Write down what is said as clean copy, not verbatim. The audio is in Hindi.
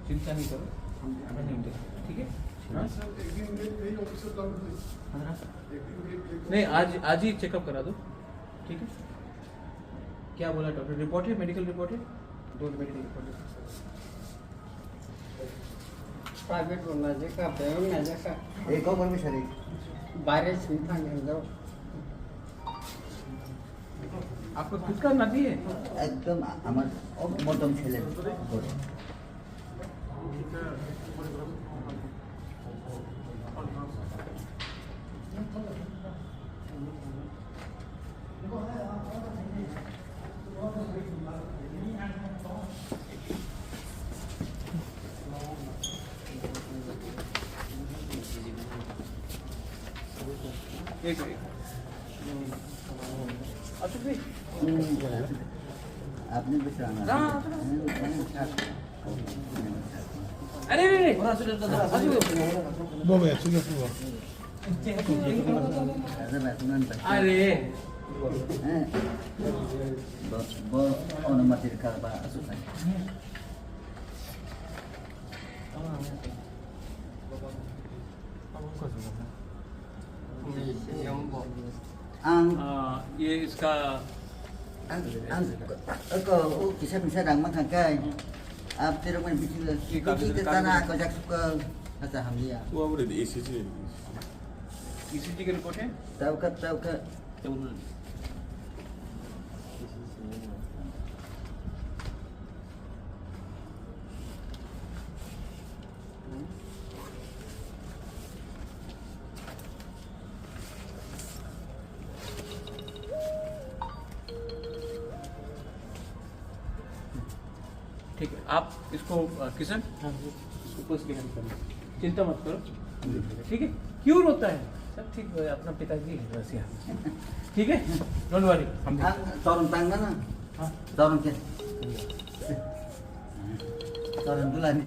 चिंता नहीं करो, हमें नहीं देगा, ठीक है? हाँ? नहीं, आज ही चेकअप करा दो, ठीक है? क्या बोला डॉक्टर? रिपोर्ट है, मेडिकल रिपोर्ट है? दो मेडिकल रिपोर्ट है। प्राइवेट बोलना जैसा पेमेंट ना जैसा एक और भी सर बारिश सुविधा नहीं दो आपका खुद का नदी है? एकदम আমার মধ্যম ছেলে एक अच्छा भाई আপনি বিছানা अरे अरे Dove? Sulla tua. अरे অনুমতির কারবার আছে ये इसका वो kisah bisa dang makan kai आप तेरे को बिची के तना को जक को ऐसा हम लिया वो आबरे ECG ईसीजी की रिपोर्ट है? ताऊ का ठीक है, आप इसको किशन इसको पुश के हेल्प करो, चिंता मत करो, ठीक है? क्यों रोता है? सब ठीक है, अपना पिताजी है बस यहाँ, ठीक है? डोंट वरी, हम turun tangan हाँ turun ke turun dulu